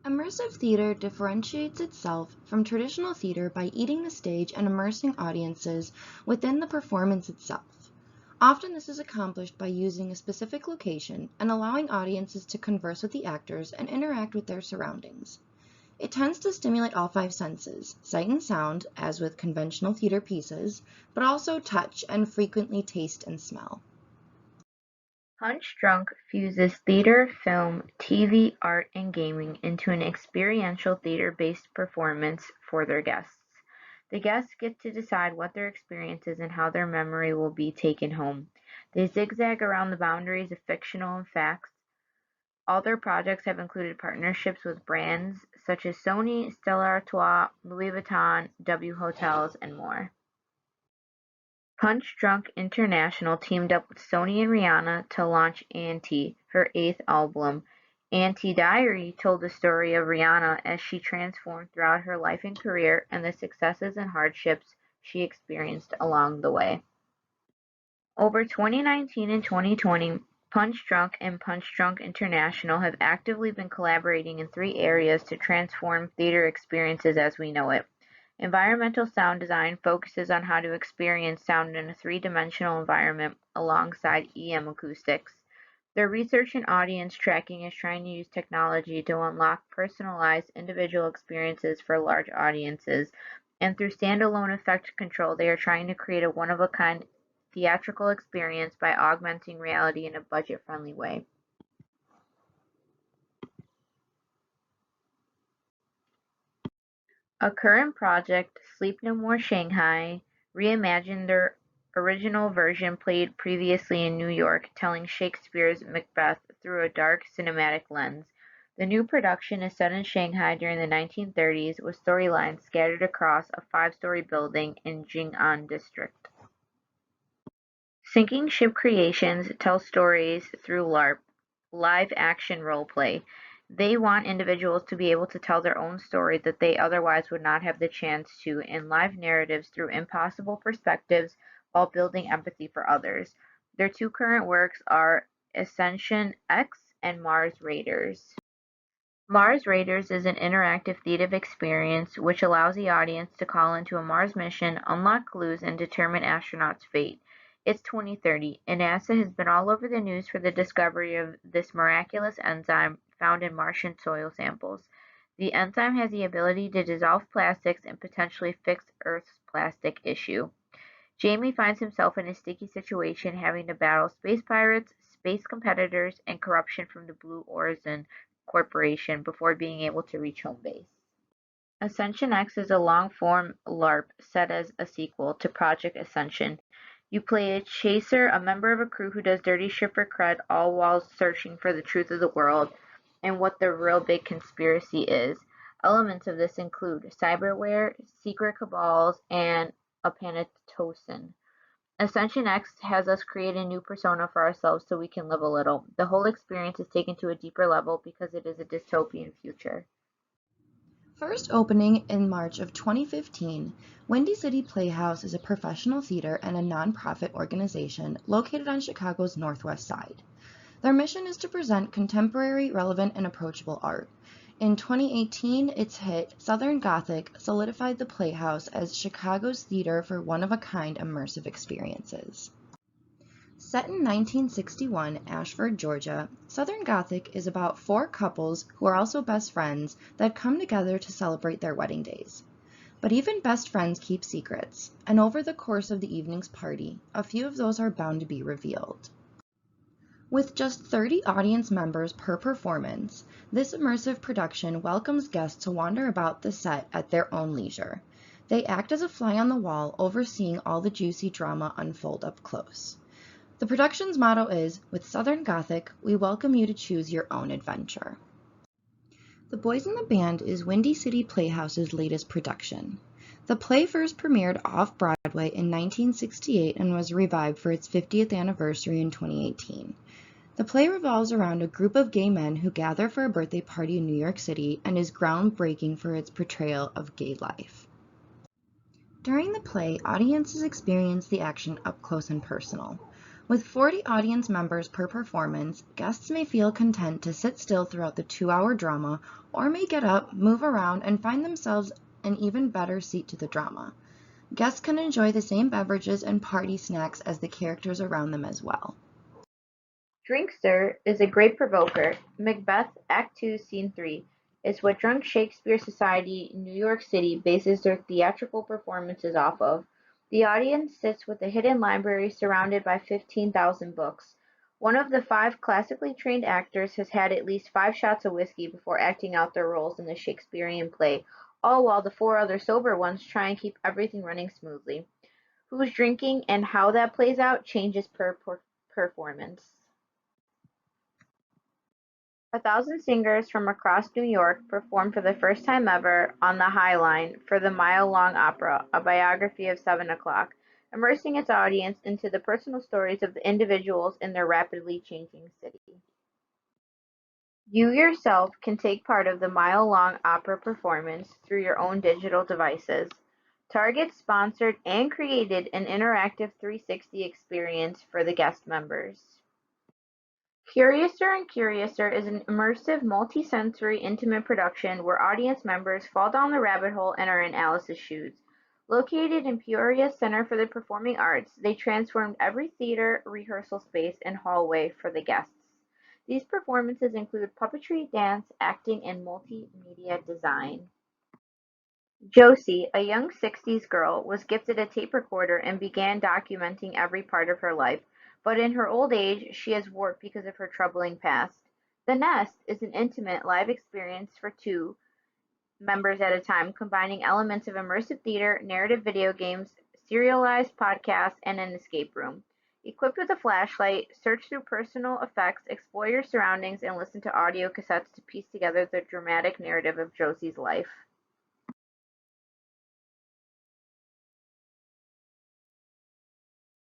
Immersive theater differentiates itself from traditional theater by eating the stage and immersing audiences within the performance itself. Often this is accomplished by using a specific location and allowing audiences to converse with the actors and interact with their surroundings. It tends to stimulate all five senses, sight and sound, as with conventional theater pieces, but also touch and frequently taste and smell. Punch Drunk fuses theater, film, TV, art, and gaming into an experiential theater-based performance for their guests. The guests get to decide what their experience is and how their memory will be taken home. They zigzag around the boundaries of fictional and facts. All their projects have included partnerships with brands such as Sony, Stella Artois, Louis Vuitton, W Hotels, and more. Punch Drunk International teamed up with Sony and Rihanna to launch "Auntie", her eighth album. "Auntie Diary" told the story of Rihanna as she transformed throughout her life and career and the successes and hardships she experienced along the way. Over 2019 and 2020, Punch Drunk and Punch Drunk International have actively been collaborating in three areas to transform theater experiences as we know it. Environmental sound design focuses on how to experience sound in a three-dimensional environment alongside EM acoustics. Their research and audience tracking is trying to use technology to unlock personalized individual experiences for large audiences, and through standalone effect control they are trying to create a one-of-a-kind theatrical experience by augmenting reality in a budget-friendly way. A current project, Sleep No More Shanghai, reimagined their original version played previously in New York, telling Shakespeare's Macbeth through a dark, cinematic lens. The new production is set in Shanghai during the 1930s, with storylines scattered across a five-story building in Jing'an District. Sinking Ship Creations tells stories through LARP, live-action role-play. They want individuals to be able to tell their own story that they otherwise would not have the chance to in live narratives through impossible perspectives while building empathy for others. Their two current works are Ascension X and Mars Raiders. Mars Raiders is an interactive theater experience which allows the audience to call into a Mars mission, unlock clues, and determine astronauts' fate. It's 2030, and NASA has been all over the news for the discovery of this miraculous enzyme found in Martian soil samples. The enzyme has the ability to dissolve plastics and potentially fix Earth's plastic issue. Jamie finds himself in a sticky situation having to battle space pirates, space competitors, and corruption from the Blue Origin Corporation before being able to reach home base. Ascension X is a long-form LARP set as a sequel to Project Ascension. You play a chaser, a member of a crew who does dirty shit for cred, all while searching for the truth of the world and what the real big conspiracy is. Elements of this include cyberware, secret cabals, and a Panatosin. Ascension X has us create a new persona for ourselves so we can live a little. The whole experience is taken to a deeper level because it is a dystopian future. First opening in March of 2015, Windy City Playhouse is a professional theater and a nonprofit organization located on Chicago's Northwest Side. Their mission is to present contemporary, relevant, and approachable art. In 2018, its hit, Southern Gothic, solidified the Playhouse as Chicago's theater for one-of-a-kind immersive experiences. Set in 1961 Ashford, Georgia, Southern Gothic is about four couples who are also best friends that come together to celebrate their wedding days. But even best friends keep secrets, and over the course of the evening's party, a few of those are bound to be revealed. With just 30 audience members per performance, this immersive production welcomes guests to wander about the set at their own leisure. They act as a fly on the wall, overseeing all the juicy drama unfold up close. The production's motto is, "With Southern Gothic, we welcome you to choose your own adventure." The Boys in the Band is Windy City Playhouse's latest production. The play first premiered off-Broadway in 1968 and was revived for its 50th anniversary in 2018. The play revolves around a group of gay men who gather for a birthday party in New York City and is groundbreaking for its portrayal of gay life. During the play, audiences experience the action up close and personal. With 40 audience members per performance, guests may feel content to sit still throughout the 2-hour drama or may get up, move around, and find themselves an even better seat to the drama. Guests can enjoy the same beverages and party snacks as the characters around them as well. Drinkster is a great provoker. Macbeth, Act Two, Scene 3 is what Drunk Shakespeare Society, New York City bases their theatrical performances off of. The audience sits with a hidden library surrounded by 15,000 books. One of the 5 classically trained actors has had at least 5 shots of whiskey before acting out their roles in the Shakespearean play, all while the 4 other sober ones try and keep everything running smoothly. Who's drinking and how that plays out changes per performance. 1,000 singers from across New York performed for the first time ever on the High Line for the Mile-Long Opera, a biography of 7 o'clock, immersing its audience into the personal stories of the individuals in their rapidly changing city. You yourself can take part of the Mile-Long Opera performance through your own digital devices. Target sponsored and created an interactive 360 experience for the guest members. Curiouser and Curiouser is an immersive, multi-sensory, intimate production where audience members fall down the rabbit hole and are in Alice's shoes. Located in Peoria's Center for the Performing Arts, they transformed every theater, rehearsal space, and hallway for the guests. These performances include puppetry, dance, acting, and multimedia design. Josie, a young sixties girl, was gifted a tape recorder and began documenting every part of her life, but in her old age she is warped because of her troubling past. The Nest is an intimate, live experience for 2 members at a time, combining elements of immersive theater, narrative video games, serialized podcasts, and an escape room. Equipped with a flashlight, search through personal effects, explore your surroundings, and listen to audio cassettes to piece together the dramatic narrative of Josie's life.